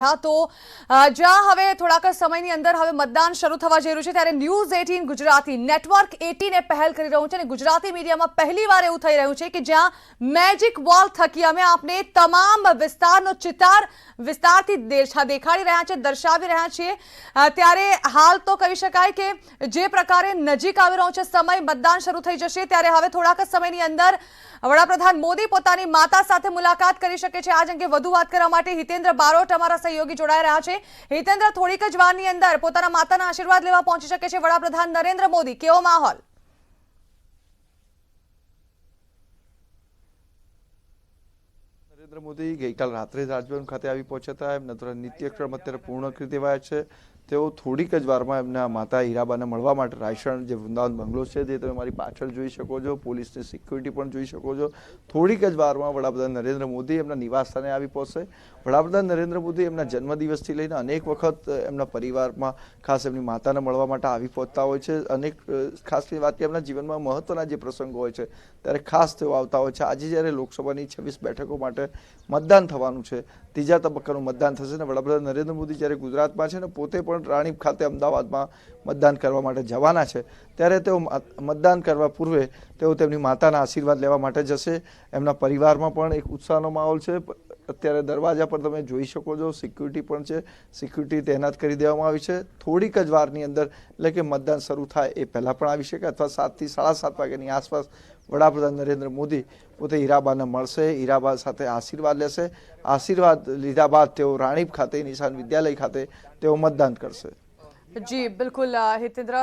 હા તો જ્યાં હવે થોડાક સમયની અંદર હવે મતદાન શરૂ થવા જઈ રહ્યું છે ત્યારે ન્યૂઝ 18 ગુજરાતી નેટવર્ક 18 એ પહેલ કરી રહ્યું છે અને ગુજરાતી મીડિયામાં પહેલીવાર એવું થઈ રહ્યું છે કે જ્યાં મેજિક વોલ થકી અમે આપને તમામ વિસ્તારનો ચિતાર વિસ્તારથી દેખાડી રહ્યા છે, દર્શાવી રહ્યા છીએ। ત્યારે હાલ તો કહી શકાય કે જે પ્રકારે નજીક આવી રહ્યો છે સમય મતદાન શરૂ થઈ જશે ત્યારે હવે થોડાક સમયની અંદર વડાપ્રધાન મોદી પોતાની માતા સાથે મુલાકાત કરી શકે છે। આજ અંગે વધુ વાત કરવા માટે હિતેન્દ્ર બારોટ અમારા સહયોગી જોડાઈ રહ્યા છે। હિતેન્દ્ર, થોડીક જ વારની અંદર પોતાના માતાના આશીર્વાદ લેવા પહોંચી શકે છે વડાપ્રધાન નરેન્દ્ર મોદી, કેવો માહોલ? નરેન્દ્ર મોદી ગઈકાલ રાત્રે રાજભવન ખાતે આવી પહોંચ્યા હતા। એમના નિત્યક્રમ અત્યારે પૂર્ણ કરી દેવાયા છે। તેઓ થોડીક જ વારમાં એમના માતા હીરાબાને મળવા માટે રાયસણ જે વૃંદાવન બંગલો છે તે તમે મારી પાછળ જોઈ શકો છો, પોલીસની સિક્યુરિટી પણ જોઈ શકો છો। થોડીક જ વારમાં વડાપ્રધાન નરેન્દ્ર મોદી એમના નિવાસસ્થાને આવી પહોંચશે। વડાપ્રધાન નરેન્દ્ર મોદી એમના જન્મદિવસથી લઈને અનેક વખત એમના પરિવારમાં ખાસ એમની માતાને મળવા માટે આવી પહોંચતા હોય છે। અનેક ખાસ વાત કે એમના જીવનમાં મહત્વના જે પ્રસંગો હોય છે ત્યારે ખાસ તેઓ આવતા હોય છે। આજે જ્યારે લોકસભાની 26 બેઠકો માટે મતદાન થવાનું છે, ત્રીજા તબક્કાનું મતદાન થશે ને વડાપ્રધાન નરેન્દ્ર મોદી જ્યારે ગુજરાતમાં છે ને પોતે પણ રાણીપ ખાતે અમદાવાદમાં મતદાન કરવા માટે જવાના છે ત્યારે તેઓ મતદાન કરવા પૂર્વે તેઓ તેમની માતાના આશીર્વાદ લેવા માટે જશે। એમના પરિવારમાં પણ એક ઉત્સાહનો માહોલ છે। અત્યારે દરવાજા પર તમે જોઈ શકો છો, સિક્યુરિટી પણ છે, સિક્યુરિટી તૈનાત કરી દેવામાં આવી છે। થોડીક જ વારની અંદર એટલે કે મતદાન શરૂ થાય એ પહેલાં પણ આવી શકે અથવા 7 થી 7:30 વાગ્યાની આસપાસ વડાપ્રધાન નરેન્દ્ર મોદી પોતે હીરાબાને મળશે, હીરાબા સાથે આશીર્વાદ લેશે। આશીર્વાદ લીધા બાદ તેઓ રાણીપ ખાતે નિશાન વિદ્યાલય ખાતે તેઓ મતદાન કરશે। જી બિલકુલ હિતેન્દ્ર,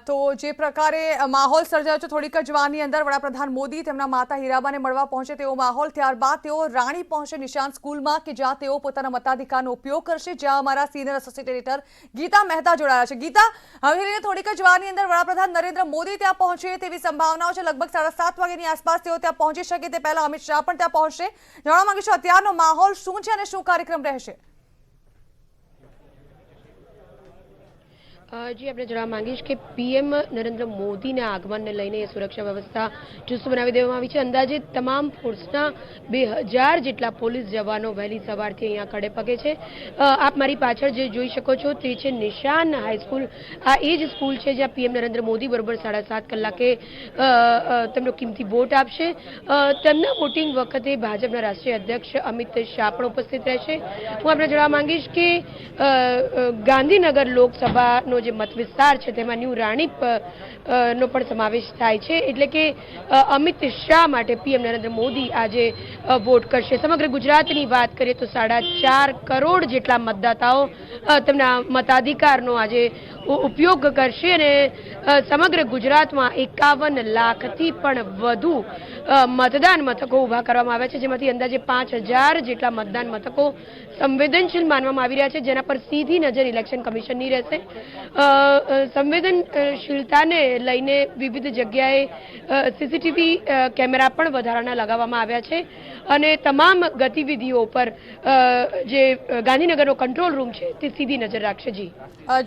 તો જે પ્રકારે માહોલ સર્જાયો છે થોડીક જ વારની અંદર વડાપ્રધાન મોદી તેમના માતા હીરાબાને મળવા પહોંચે તેવો માહોલ, ત્યારબાદ તેઓ રાણી પહોંચે નિશાન સ્કૂલમાં કે જ્યાં તેઓ પોતાના મતાધિકારનો ઉપયોગ કરશે, જ્યાં અમારા senior associate editor Geeta Mehta જોડાયા છે। ગીતા, હવે થોડીક જ વારની અંદર વડાપ્રધાન નરેન્દ્ર મોદી ત્યાં પહોંચે તેવી સંભાવનાઓ છે। લગભગ 7:30 વાગ્યાની આસપાસ તેઓ ત્યાં પહોંચી શકે તે પહેલા અમિત શાહ પણ ત્યાં પહોંચશે। જાણવા માંગીશું અત્યારનો માહોલ શું છે અને શું કાર્યક્રમ રહેશે? જી, આપણે જણાવવા માંગીશ કે પીએમ નરેન્દ્ર મોદીના આગમનને લઈને સુરક્ષા વ્યવસ્થા ચુસ્ત બનાવી દેવામાં આવી છે। અંદાજે તમામ ફોર્સના 2000 જેટલા પોલીસ જવાનો વહેલી સવારથી અહીંયા ખડે પગે છે। આપ મારી પાછળ જે જોઈ શકો છો તે છે નિશાન હાઈસ્કૂલ। આ એ જ સ્કૂલ છે જ્યાં પીએમ નરેન્દ્ર મોદી બરોબર 7:30 કલાકે તેમનો કિંમતી વોટ આપશે। તેમના વોટિંગ વખતે ભાજપના રાષ્ટ્રીય અધ્યક્ષ અમિત શાહ પણ ઉપસ્થિત રહેશે। હું આપણે જણાવવા માંગીશ કે ગાંધીનગર લોકસભાનો જે મત વિસ્તાર છે તેમાં ન્યૂ રાણીપ નો પણ સમાવેશ થાય છે, એટલે કે અમિત શાહ માટે પીએમ નરેન્દ્ર મોદી આજે વોટ કરશે। સમગ્ર ગુજરાતની વાત કરીએ તો 4.5 કરોડ જેટલા મતદાતાઓ તેમના મતાધિકારનો આજે ઉપયોગ કરશે અને સમગ્ર ગુજરાતમાં 51 લાખથી પણ વધુ મતદાન મથકો ઊભા કરવામાં આવ્યા છે, જેમાંથી અંદાજે 5000 જેટલા મતદાન મથકો સંવેદનશીલ માનવામાં આવી રહ્યા છે, જેના પર સીધી નજર ઇલેક્શન કમિશનની રહેશે। સંવેદનશીલતાને લઈને વિવિધ જગ્યાએ સીસીટીવી કેમેરા પણ વધારાના લગાવવામાં આવ્યા છે અને તમામ ગતિવિધિઓ પર જે ગાંધીનગરનો કંટ્રોલ રૂમ છે તે સીધી નજર રાખશે।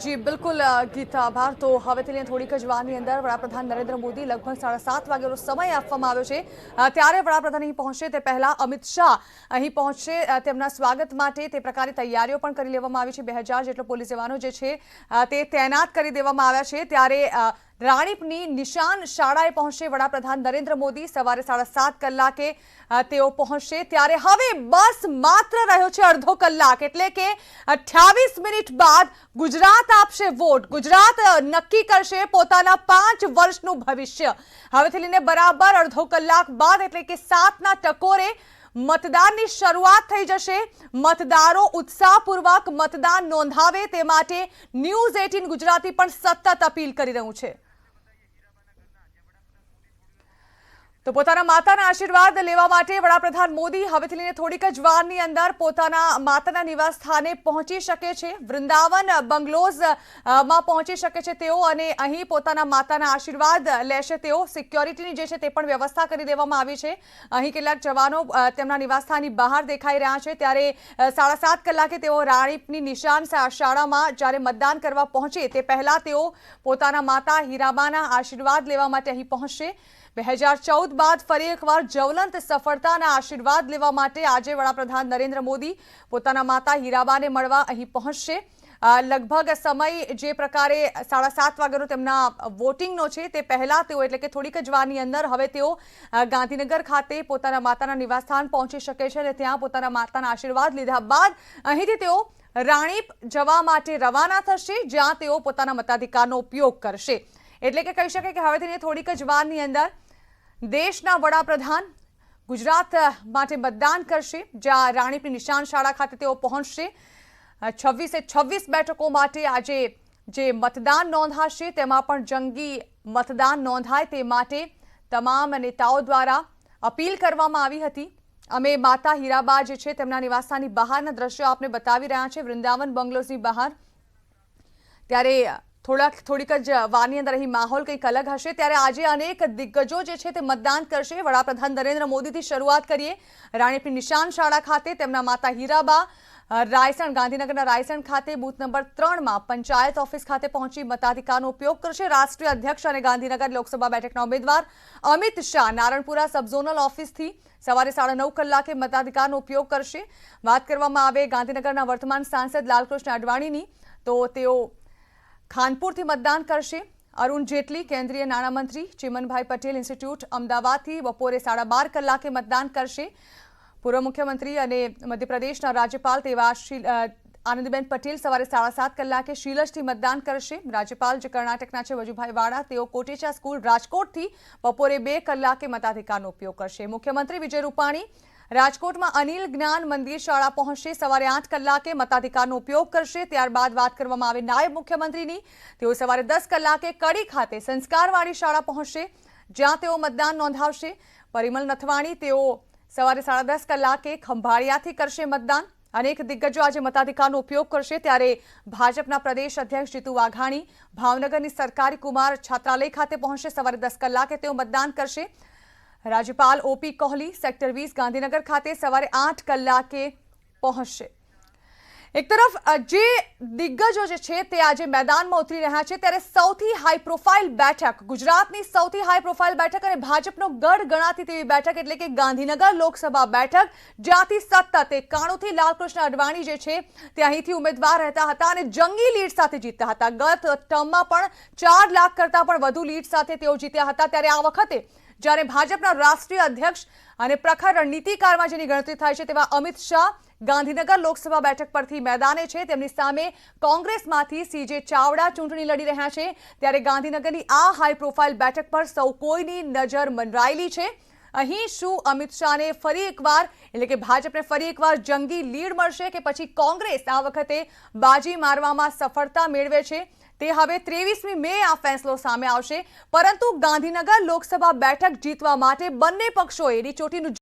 જી બિલકુલ ગીતા, આભાર। તો હવેથી લઈને થોડીક જ વારની અંદર વડાપ્રધાન નરેન્દ્ર મોદી લગભગ 7:30 વાગ્યાનો સમય આપવામાં આવ્યો છે ત્યારે વડાપ્રધાન અહીં પહોંચશે તે પહેલા અમિત શાહ અહીં પહોંચશે તેમના સ્વાગત માટે। તે પ્રકારની તૈયારીઓ પણ કરી લેવામાં આવી છે। 2000 જેટલો પોલીસ જવાનો જે છે તે તૈનાત કરી દેવામાં આવ્યા છે। ત્યારે રાણીપની નિશાન શાળાએ પહોંચશે વડાપ્રધાન નરેન્દ્ર મોદી, સવારે 7:30 કલાકે તેઓ પહોંચશે। ત્યારે હવે બસ માત્ર રહ્યો છે અડધો કલાક, એટલે કે 28 મિનિટ બાદ ગુજરાત આપશે વોટ। ગુજરાત નક્કી કરશે પોતાના 5 વર્ષનું ભવિષ્ય। હવેથી લઈને બરાબર અડધો કલાક બાદ એટલે કે 7ના ટકોરે મતદાનની શરૂઆત થઈ જશે। મતદારો ઉત્સાહપૂર્વક મતદાન નોંધાવે તે માટે ન્યૂઝ 18 ગુજરાતી પણ સતત અપીલ કરી રહ્યું છે। તો પોતાના માતાના આશીર્વાદ લેવા માટે વડાપ્રધાન મોદી હવેથી લઈને થોડીક જ વારની અંદર પોતાના માતાના નિવાસ સ્થાને પહોંચી શકે છે। વૃંદાવન બંગલોઝ માં પહોંચી શકે છે તેઓ અને અહીં પોતાના માતાના આશીર્વાદ લેશે તેઓ। સિક્યોરિટીની જે છે તે પણ વ્યવસ્થા કરી દેવામાં આવી છે। અહીં કેટલાક જવાનો તેમના નિવાસસ્થાનની બહાર દેખાઈ રહ્યા છે। ત્યારે 7:30 કલાકે તેઓ રાણીપની નિશાન શાળામાં જ્યારે મતદાન કરવા પહોંચે તે પહેલા તેઓ પોતાના માતા હીરાબાના આશીર્વાદ લેવા માટે અહીં પહોંચશે। 2014 બાદ ફરી એકવાર જ્વલંત સફળતાના આશીર્વાદ લેવા માટે આજે વડાપ્રધાન નરેન્દ્ર મોદી પોતાના માતા હીરાબાને મળવા અહીં પહોંચશે. લગભગ સમય જે પ્રકારે 7:30 વાગ્યાનો તેમના વોટિંગનો છે તે પહેલા તેઓ એટલે કે થોડીક જ વારની અંદર હવે તેઓ ગાંધીનગર ખાતે પોતાના માતાના નિવાસસ્થાન પહોંચી શકે છે અને ત્યાં પોતાના માતાના આશીર્વાદ લીધા બાદ અહીંથી તેઓ રાણીપ જવા માટે રવાના થશે, જ્યાં તેઓ પોતાના મતાધિકારનો ઉપયોગ કરશે. એટલે કે કહી શકાય કે હવેથી થોડીક જ વારની અંદર દેશના વડાપ્રધાન ગુજરાત માટે મતદાન કરશે, જ્યાં રાણીપની નિશાન શાળા ખાતે તેઓ પહોંચશે. 26 બેઠકો માટે આજે જે મતદાન નોંધાશે તેમાં પણ જંગી મતદાન નોંધાય તે માટે તમામ નેતાઓ દ્વારા અપીલ કરવામાં આવી હતી. અમે માતા હીરાબા જે છે તેમના નિવાસસ્થાનની બહારના દ્રશ્યો આપને બતાવી રહ્યા છે, વૃંદાવન બંગલોઝની બહાર. ત્યારે થોડીક જ વારની અંદર અહીં માહોલ કંઈક અલગ હશે. ત્યારે આજે અનેક દિગ્ગજો જે છે તે મતદાન કરશે. વડાપ્રધાન નરેન્દ્ર મોદીથી શરૂઆત કરીએ. રાણીપની નિશાન શાળા ખાતે તેમના માતા હીરાબા રાયસણ, ગાંધીનગરના રાયસણ ખાતે બૂથ નંબર 3માં પંચાયત ઓફિસ ખાતે પહોંચી મતાધિકારનો ઉપયોગ કરશે. રાષ્ટ્રીય અધ્યક્ષ અને ગાંધીનગર લોકસભા બેઠકના ઉમેદવાર અમિત શાહ નારણપુરા સબઝોનલ ઓફિસથી સવારે 9:30 કલાકે મતાધિકારનો ઉપયોગ કરશે. વાત કરવામાં આવે ગાંધીનગરના વર્તમાન સાંસદ લાલકૃષ્ણ અડવાણીની, તો તેઓ ખાનપુરથી મતદાન કરશે. અરુણ જેટલી કેન્દ્રીય નાણામંત્રી, ચિમનભાઈ પટેલ ઇન્સ્ટિટ્યૂટ અમદાવાદથી બપોરે 12:30 કલાકે મતદાન કરશે. પૂર્વ મુખ્યમંત્રી અને મધ્યપ્રદેશના રાજ્યપાલ તેવા આનંદીબેન પટેલ સવારે 7:30 કલાકે શીલજથી મતદાન કરશે. રાજ્યપાલ જે કર્ણાટકના છે વજુભાઈ વાળા, તેઓ કોટેચા સ્કૂલ રાજકોટથી બપોરે 2 કલાકે મતાધિકારનો ઉપયોગ કરશે. મુખ્યમંત્રી વિજય રૂપાણી રાજકોટમાં અનિલ જ્ઞાન મંદિર શાળા પહોંચશે. સવારે 8 કલાકે મતાધિકારનો ઉપયોગ કરશે. ત્યારબાદ વાત કરવામાં આવે નાયબ મુખ્યમંત્રીની, તેઓ સવારે 10 કલાકે કડી ખાતે સંસ્કારવાડી શાળા પહોંચશે, જ્યાં તેઓ મતદાન નોંધાવશે. પરિમલ નથવાણી તેઓ સવારે 10:30 કલાકે ખંભાળિયાથી કરશે મતદાન. અનેક દિગ્ગજો આજે મતાધિકારનો ઉપયોગ કરશે. ત્યારે ભાજપના પ્રદેશ અધ્યક્ષ જીતુ વાઘાણી ભાવનગરની સરકારી કુમાર છાત્રાલય ખાતે પહોંચશે. સવારે 10 કલાકે તેઓ મતદાન કરશે. રાજ્યપાલ OP કોહલી સેક્ટર 20 ગાંધીનગર ખાતે સવારે 8 કલાકે પહોંચશે. એક તરફ જે દિગ્ગજો જે છે તે આજે મેદાનમાં ઉતરી રહ્યા છે, ત્યારે સૌથી હાઈ પ્રોફાઇલ બેઠક, ગુજરાતની સૌથી હાઈ પ્રોફાઇલ બેઠક અને ભાજપનો ગઢ ગણાતી તેવી બેઠક એટલે કે ગાંધીનગર લોકસભા બેઠક, જ્યાંથી સતત 91થી લાલકૃષ્ણ અડવાણી જે છે તે અહીંથી ઉમેદવાર રહેતા હતા અને જંગી લીડ સાથે જીતતા હતા. ગત ટર્મમાં પણ 4 લાખ કરતાં પણ વધુ લીડ સાથે તેઓ જીત્યા હતા. ત્યારે આ વખતે જ્યારે ભાજપના રાષ્ટ્રીય અધ્યક્ષ અને પ્રખર રણનીતિકારમાં જેની ગણતરી થાય છે તેવા અમિત શાહ ગાંધીનગર લોકસભા બેઠક પરથી મેદાને છે. તેમની સામે કોંગ્રેસમાંથી CJ ચાવડા ચૂંટણી લડી રહ્યા છે. ત્યારે ગાંધીનગરની આ હાઈ પ્રોફાઇલ બેઠક પર સૌ કોઈની નજર મંડરાયેલી છે. અહીં શું અમિત શાહને ફરી એકવાર એટલે કે ભાજપને ફરી એકવાર જંગી લીડ મળશે કે પછી કોંગ્રેસ આ વખતે બાજી મારવામાં સફળતા મેળવે છે, તે હવે 23મી મે આ ફેસલો સામે આવશે. પરંતુ ગાંધીનગર લોકસભા બેઠક જીતવા માટે બંને પક્ષોએ એડી ચોટીનું